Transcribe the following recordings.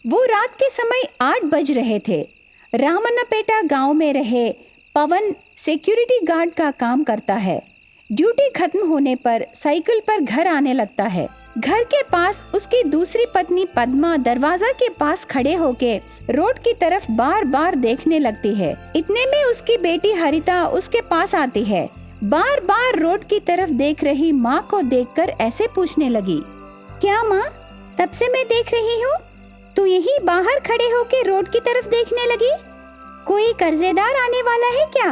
वो रात के समय 8 बज रहे थे। रामन्नापेटा गांव में रहे पवन सिक्योरिटी गार्ड का काम करता है। ड्यूटी खत्म होने पर साइकिल पर घर आने लगता है। घर के पास उसकी दूसरी पत्नी पद्मा दरवाजा के पास खड़े होके रोड की तरफ बार बार देखने लगती है। इतने में उसकी बेटी हरिता उसके पास आती है। बार बार रोड की तरफ देख रही माँ को देखकर ऐसे पूछने लगी, क्या माँ, तब से मैं देख रही हूँ, तू यहीं बाहर खड़े होके रोड की तरफ देखने लगी? कोई कर्जेदार आने वाला है क्या?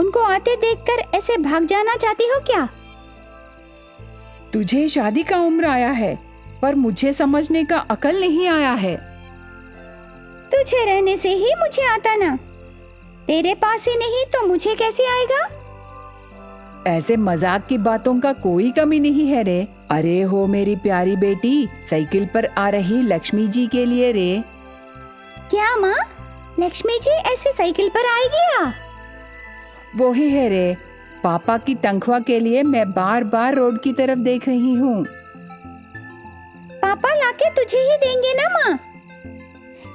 उनको आते देखकर ऐसे भाग जाना चाहती हो क्या? तुझे शादी का उम्र आया है, पर मुझे समझने का अकल नहीं आया है। तुझे रहने से ही मुझे आता ना, तेरे पास ही नहीं तो मुझे कैसे आएगा? ऐसे मजाक की बातों का कोई कमी नहीं है रे। अरे हो मेरी प्यारी बेटी, साइकिल पर आ रही लक्ष्मी जी के लिए रे। क्या माँ, लक्ष्मी जी ऐसे साइकिल पर आएगी या? वो ही है रे, पापा की तनख्वाह के लिए मैं बार बार रोड की तरफ देख रही हूँ। पापा लाके तुझे ही देंगे ना माँ,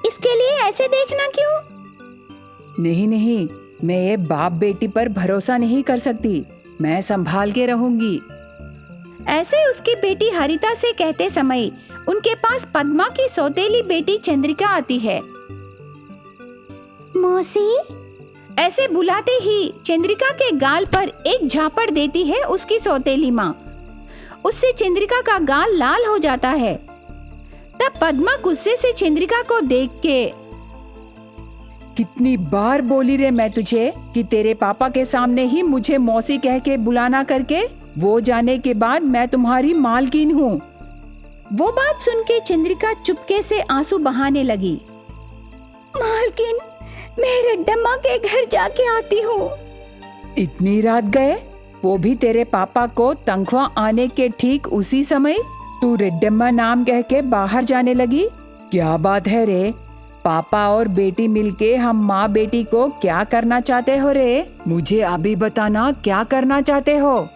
इसके लिए ऐसे देखना क्यों? नहीं नहीं, मैं ये बाप बेटी पर भरोसा नहीं कर सकती, मैं संभाल के रहूंगी। ऐसे उसकी बेटी हरिता से कहते समय उनके पास पद्मा की सौतेली बेटी चंद्रिका आती है। मौसी, ऐसे बुलाते ही चंद्रिका के गाल पर एक झापड़ देती है उसकी सौतेली माँ। उससे चंद्रिका का गाल लाल हो जाता है। तब पद्मा गुस्से से चंद्रिका को देख के, कितनी बार बोली रे मैं तुझे कि तेरे पापा के सामने ही मुझे मौसी कह के बुलाना करके, वो जाने के बाद मैं तुम्हारी मालकिन हूँ। वो बात सुन के चंद्रिका चुपके से आंसू बहाने लगी। मालकिन, मैं रड्डम्मा के घर जाके आती हूँ। इतनी रात गए, वो भी तेरे पापा को तनख्वाह आने के ठीक उसी समय तू रेड्डम्मा नाम कह के बाहर जाने लगी? क्या बात है रे? पापा और बेटी मिलके हम माँ बेटी को क्या करना चाहते हो रे? मुझे अभी बताना, क्या करना चाहते हो?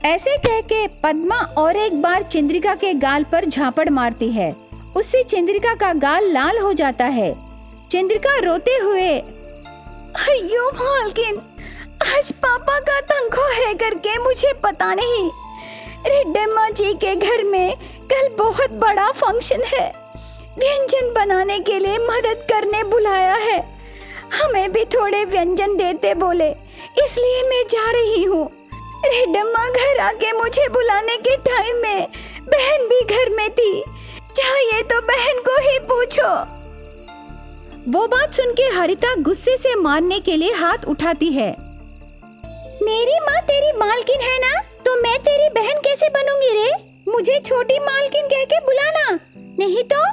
ऐसे कह के पद्मा और एक बार चंद्रिका के गाल पर झापड़ मारती है। उससे चंद्रिका का गाल लाल हो जाता है। चंद्रिका रोते हुए, अयो मालकिन, आज पापा का तनख्वाह है करके मुझे पता नहीं। रेड्डम्मा जी के घर में कल बहुत बड़ा फंक्शन है, व्यंजन बनाने के लिए मदद करने बुलाया है। हमें भी थोड़े व्यंजन देते बोले, इसलिए मैं जा रही हूँ। रेड्डम्मा घर आके मुझे बुलाने के टाइम में बहन भी घर में थी, चाहिए तो बहन को ही पूछो। वो बात सुन के हरिता गुस्से से मारने के लिए हाथ उठाती है। मेरी माँ तेरी मालकिन है ना, तो मैं तेरी बहन कैसे बनूंगी रे? मुझे छोटी मालकिन कह के बुलाना, नहीं तो।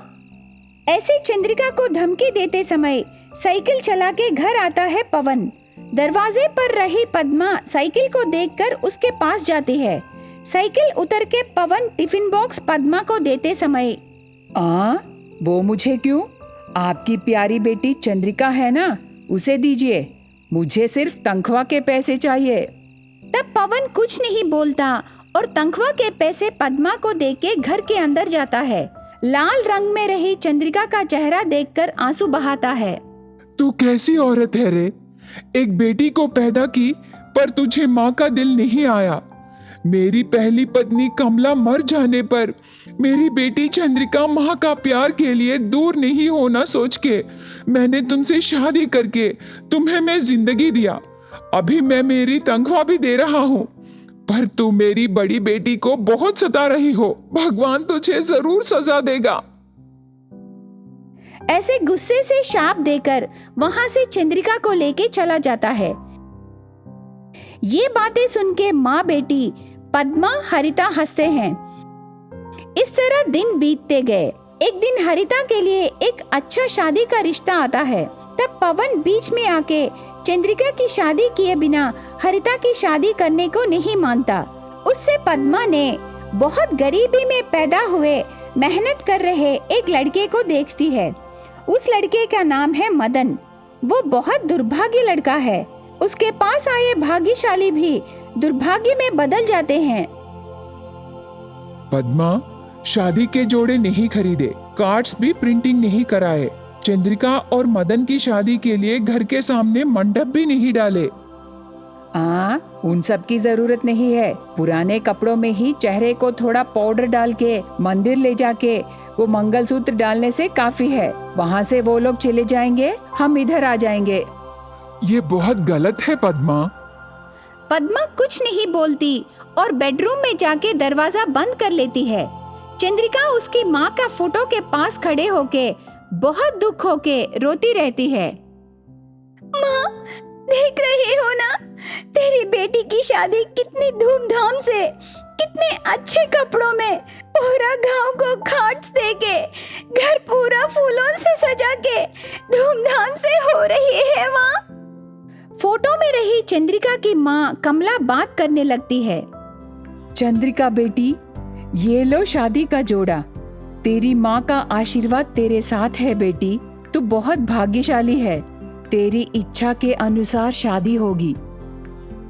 ऐसे चंद्रिका को धमकी देते समय साइकिल चला के घर आता है पवन। दरवाजे पर रही पद्मा साइकिल को देखकर उसके पास जाती है। साइकिल उतर के पवन टिफिन बॉक्स पद्मा को देते समय, वो मुझे क्यों? आपकी प्यारी बेटी चंद्रिका है ना, उसे दीजिए, मुझे सिर्फ तनख्वाह के पैसे चाहिए। तब पवन कुछ नहीं बोलता और तनख्वाह के पैसे पद्मा को देके घर के अंदर जाता है। लाल रंग में रही चंद्रिका का चेहरा देखकर आंसू बहाता है। तू कैसी औरत है रे? एक बेटी को पैदा की पर तुझे माँ का दिल नहीं आया। मेरी पहली पत्नी कमला मर जाने पर मेरी बेटी चंद्रिका माँ का प्यार के लिए दूर नहीं होना सोच के मैंने तुमसे शादी करके तुम्हें मैं जिंदगी दिया। अभी मैं मेरी तनख्वाह भी दे रहा हूँ, पर तू मेरी बड़ी बेटी को बहुत सता रही हो। भगवान तुझे जरूर सजा देगा। ऐसे गुस्से से शाप देकर वहां से चंद्रिका को लेके चला जाता है। ये बातें सुन के माँ बेटी पद्मा हरिता हंसते हैं। इस तरह दिन बीतते गए। एक दिन हरिता के लिए एक अच्छा शादी का रिश्ता आता है। तब पवन बीच में आके चंद्रिका की शादी किए बिना हरिता की शादी करने को नहीं मानता। उससे पद्मा ने बहुत गरीबी में पैदा हुए मेहनत कर रहे एक लड़के को देखती है। उस लड़के का नाम है मदन। वो बहुत दुर्भाग्य लड़का है। उसके पास आए भाग्यशाली भी दुर्भाग्य में बदल जाते हैं। पद्मा, शादी के जोड़े नहीं खरीदे, कार्ड्स भी प्रिंटिंग नहीं कराए। चंद्रिका और मदन की शादी के लिए घर के सामने मंडप भी नहीं डाले। उन सब की जरूरत नहीं है। पुराने कपड़ों में ही चेहरे को थोड़ा पाउडर डाल के मंदिर ले जाके वो मंगलसूत्र डालने से काफी है। वहाँ से वो लोग चले जाएंगे, हम इधर आ जाएंगे। ये बहुत गलत है पद्मा। पद्मा कुछ नहीं बोलती और बेडरूम में जाके दरवाजा बंद कर लेती है। चंद्रिका उसकी माँ का फोटो के पास खड़े होके बहुत दुख होके रोती रहती है। माँ, देख रही हो ना, तेरी बेटी की शादी कितनी धूमधाम से, कितने अच्छे कपड़ों में, पूरा गांव को कार्ड्स देके, घर पूरा फूलों से सजा के धूमधाम से हो रही है माँ। फोटो में रही चंद्रिका की माँ कमला बात करने लगती है। चंद्रिका बेटी, ये लो शादी का जोड़ा। तेरी माँ का आशीर्वाद तेरे साथ है बेटी। तू बहुत भाग्यशाली है। तेरी इच्छा के अनुसार शादी होगी।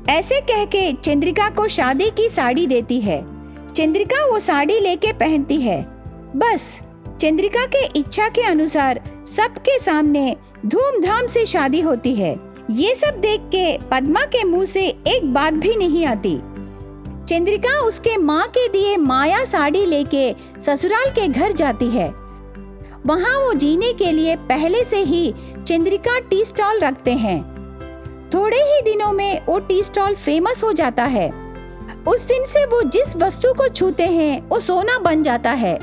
ऐसे कह के चंद्रिका को शादी की साड़ी देती है। चंद्रिका वो साड़ी लेके पहनती है। बस चंद्रिका के इच्छा के अनुसार सबके सामने धूमधाम से शादी होती है। ये सब देख के पद्मा के मुंह से एक बात भी नहीं आती। चंद्रिका उसके माँ के दिए माया साड़ी लेके ससुराल के घर जाती है। वहाँ वो जीने के लिए पहले से ही चंद्रिका टी स्टॉल रखते हैं। थोड़े ही दिनों में वो टी स्टॉल फेमस हो जाता है। उस दिन से वो जिस वस्तु को छूते हैं वो सोना बन जाता है।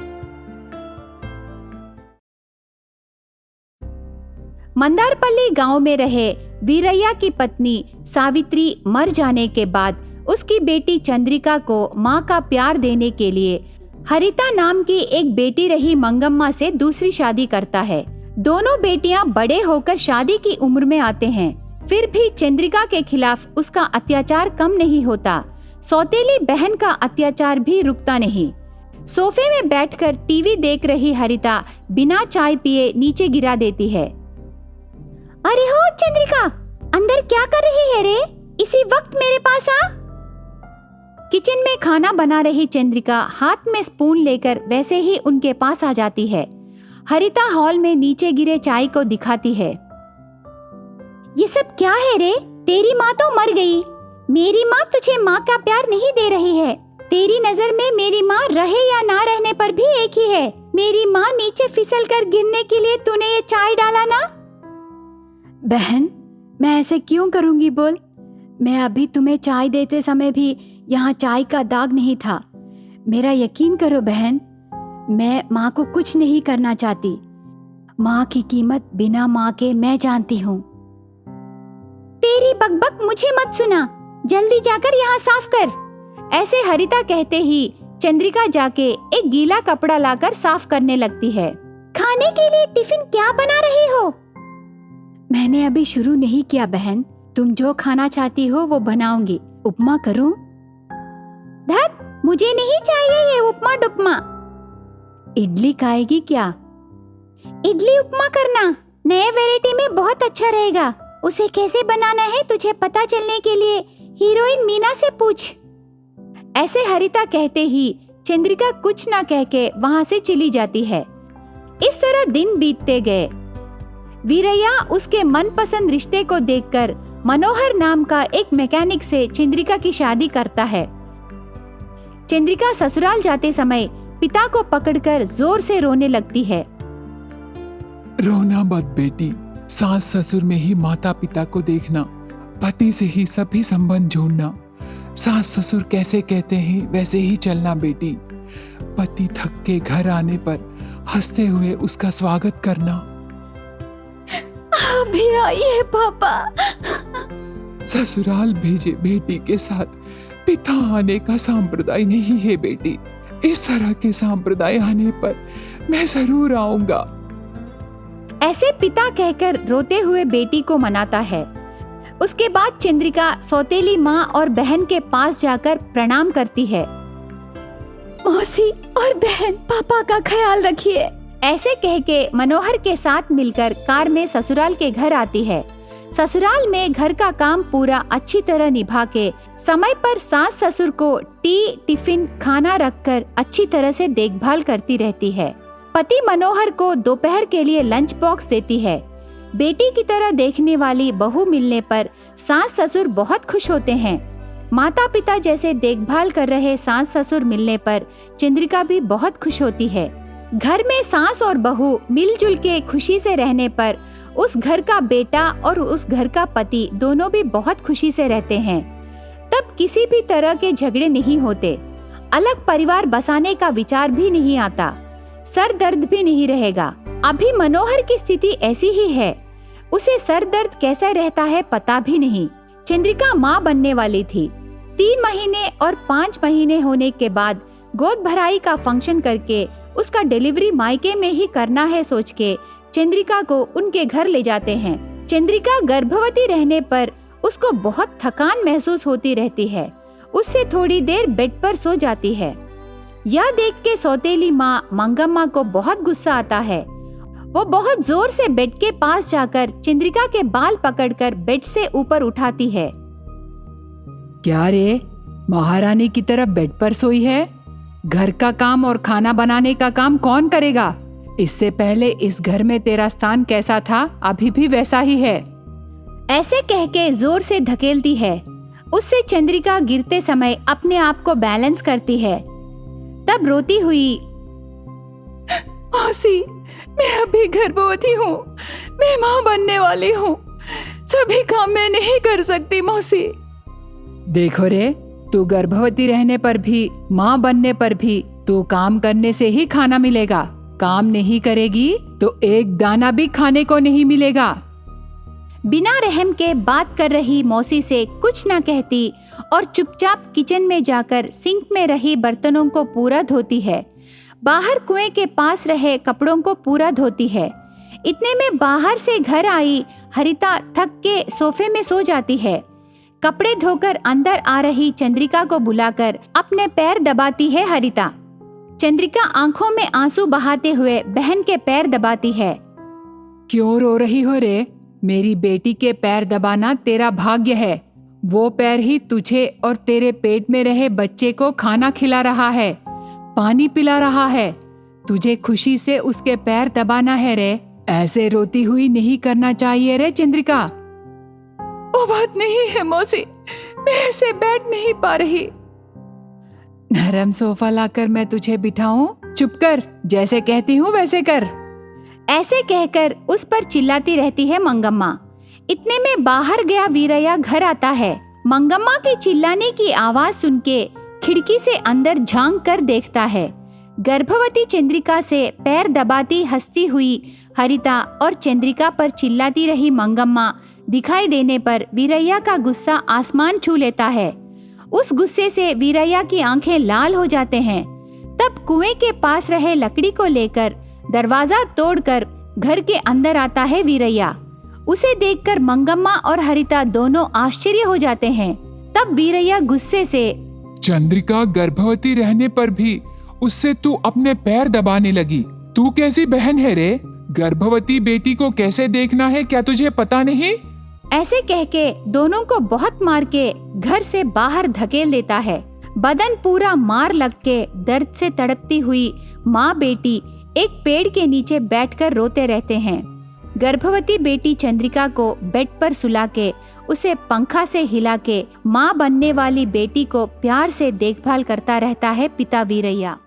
मंदारपल्ली गांव में रहे वीरैया की पत्नी सावित्री मर जाने के बाद उसकी बेटी चंद्रिका को माँ का प्यार देने के लिए हरिता नाम की एक बेटी रही मंगम्मा से दूसरी शादी करता है। दोनों बेटियां बड़े होकर शादी की उम्र में आते हैं। फिर भी चंद्रिका के खिलाफ उसका अत्याचार कम नहीं होता। सौतेली बहन का अत्याचार भी रुकता नहीं। सोफे में बैठकर टीवी देख रही हरिता बिना चाय पिए नीचे गिरा देती है। अरे हो चंद्रिका, अंदर क्या कर रही है रे? इसी वक्त मेरे पास आ। किचन में खाना बना रही चंद्रिका हाथ में स्पून लेकर वैसे ही उनके पास आ जाती है। हरिता हॉल में नीचे गिरे चाय को दिखाती है। ये सब क्या है रे? तेरी माँ तो मर गई। मेरी माँ तुझे माँ का प्यार नहीं दे रही है। तेरी नजर में मेरी माँ रहे या ना रहने पर भी एक ही है। मेरी माँ नीचे फिसल कर गिरने के लिए तूने ये चाय डाला ना? बहन, मैं ऐसे क्यों करूंगी बोल? मैं अभी तुम्हें चाय देते समय भी यहाँ चाय का दाग नहीं था। मेरा यकीन करो बहन, मैं माँ को कुछ नहीं करना चाहती। माँ की कीमत बिना माँ के मैं जानती हूँ। तेरी बकबक मुझे मत सुना, जल्दी जाकर यहाँ साफ कर। ऐसे हरिता कहते ही चंद्रिका जाके एक गीला कपड़ा लाकर साफ करने लगती है। खाने के लिए टिफिन क्या बना रही हो? मैंने अभी शुरू नहीं किया बहन। तुम जो खाना चाहती हो वो बनाऊंगी। उपमा करूं? धत, मुझे नहीं चाहिए ये उपमा डुपमा। इडली खाएगी क्या? इडली उपमा करना नए वैरायटी में बहुत अच्छा रहेगा। उसे कैसे बनाना है तुझे पता चलने के लिए हीरोइन मीना से पूछ। ऐसे हरिता कहते ही चंद्रिका कुछ ना कह के वहां से चली जाती है। इस तरह दिन बीतते गए। वीरैया उसके मनपसंद रिश्ते को देखकर मनोहर नाम का एक मैकेनिक से चंद्रिका की शादी करता है। चंद्रिका ससुराल जाते समय पिता को पकड़कर जोर से रोने लगती है। रोना मत बेटी, सास ससुर में ही माता पिता को देखना, पति से ही सभी संबंध जोड़ना। सास ससुर कैसे कहते हैं वैसे ही चलना बेटी। पति थक के घर आने पर हंसते हुए उसका स्वागत करना। अभी आई है पापा। ससुराल भेजे बेटी के साथ पिता आने का संप्रदाय नहीं है बेटी। इस तरह के संप्रदाय आने पर मैं जरूर आऊंगा। ऐसे पिता कहकर रोते हुए बेटी को मनाता है। उसके बाद चंद्रिका सौतेली माँ और बहन के पास जाकर प्रणाम करती है। मौसी और बहन, पापा का ख्याल रखिए। ऐसे कह के मनोहर के साथ मिलकर कार में ससुराल के घर आती है। ससुराल में घर का काम पूरा अच्छी तरह निभा के समय पर सास ससुर को टी टिफिन खाना रखकर अच्छी तरह से देखभाल करती रहती है। पति मनोहर को दोपहर के लिए लंच बॉक्स देती है। बेटी की तरह देखने वाली बहू मिलने पर सास ससुर बहुत खुश होते हैं। माता पिता जैसे देखभाल कर रहे सास ससुर मिलने पर चंद्रिका भी बहुत खुश होती है। घर में सास और बहू मिलजुल के खुशी से रहने पर उस घर का बेटा और उस घर का पति दोनों भी बहुत खुशी से रहते हैं। तब किसी भी तरह के झगड़े नहीं होते, अलग परिवार बसाने का विचार भी नहीं आता, सर दर्द भी नहीं रहेगा। अभी मनोहर की स्थिति ऐसी ही है, उसे सर दर्द कैसा रहता है पता भी नहीं। चंद्रिका माँ बनने वाली थी। 3 महीने और 5 महीने होने के बाद गोद भराई का फंक्शन करके उसका डिलीवरी मायके में ही करना है सोच के चंद्रिका को उनके घर ले जाते हैं। चंद्रिका गर्भवती रहने पर उसको बहुत थकान महसूस होती रहती है। उससे थोड़ी देर बेड पर सो जाती है। यह देख के सौतेली माँ मंगम्मा को बहुत गुस्सा आता है। वो बहुत जोर से बेड के पास जाकर चंद्रिका के बाल पकड़कर बेड से ऊपर उठाती है। क्या रे, महारानी की तरह बेड पर सोई है? घर का काम और खाना बनाने का काम कौन करेगा? इससे पहले इस घर में तेरा स्थान कैसा था, अभी भी वैसा ही है। ऐसे कह के जोर से धकेलती है। उससे चंद्रिका गिरते समय अपने आप को बैलेंस करती है। तब रोती हुई, मौसी, मैं अभी गर्भवती हूँ, मैं माँ बनने वाली हूँ, सभी काम मैं नहीं कर सकती मौसी। देखो रे, तू गर्भवती रहने पर भी माँ बनने पर भी तू काम करने से ही खाना मिलेगा। काम नहीं करेगी तो एक दाना भी खाने को नहीं मिलेगा। बिना रहम के बात कर रही मौसी से कुछ न कहती और चुपचाप किचन में जाकर सिंक में रही बर्तनों को पूरा धोती है। बाहर कुएं के पास रहे कपड़ों को पूरा धोती है। इतने में बाहर से घर आई हरिता थक के सोफे में सो जाती है। कपड़े धोकर अंदर आ रही चंद्रिका को बुलाकर अपने पैर दबाती है हरिता। चंद्रिका आंखों में आंसू बहाते हुए बहन के पैर दबाती है। क्यों रो रही हो रे? मेरी बेटी के पैर दबाना तेरा भाग्य है। वो पैर ही तुझे और तेरे पेट में रहे बच्चे को खाना खिला रहा है, पानी पिला रहा है। तुझे खुशी से उसके पैर दबाना है रे। ऐसे रोती हुई नहीं करना चाहिए रे चंद्रिका। वो बात नहीं है मौसी, मैं ऐसे बैठ नहीं पा रही। नरम सोफा लाकर मैं तुझे बिठाऊं? चुप कर, जैसे कहती हूँ वैसे कर। ऐसे कहकर उस पर चिल्लाती रहती है मंगम्मा। इतने में बाहर गया वीरैया घर आता है। मंगम्मा के चिल्लाने की आवाज सुन के खिड़की से अंदर झांक कर देखता है। गर्भवती चंद्रिका से पैर दबाती हंसती हुई हरिता और चंद्रिका पर चिल्लाती रही मंगम्मा दिखाई देने पर वीरैया का गुस्सा आसमान छू लेता है। उस गुस्से से वीरैया की आंखें लाल हो जाते हैं। तब कुएं के पास रहे लकड़ी को लेकर दरवाजा तोड़कर घर के अंदर आता है वीरैया। उसे देखकर मंगम्मा और हरिता दोनों आश्चर्य हो जाते हैं। तब वीरैया गुस्से से, चंद्रिका गर्भवती रहने पर भी उससे तू अपने पैर दबाने लगी। तू कैसी बहन है रे? गर्भवती बेटी को कैसे देखना है, क्या तुझे पता नहीं? ऐसे कह के दोनों को बहुत मार के घर से बाहर धकेल देता है। बदन पूरा मार लग के दर्द से तड़पती हुई माँ बेटी एक पेड़ के नीचे बैठकर रोते रहते हैं। गर्भवती बेटी चंद्रिका को बेड पर सुला के उसे पंखा से हिला के माँ बनने वाली बेटी को प्यार से देखभाल करता रहता है पिता वीरैया।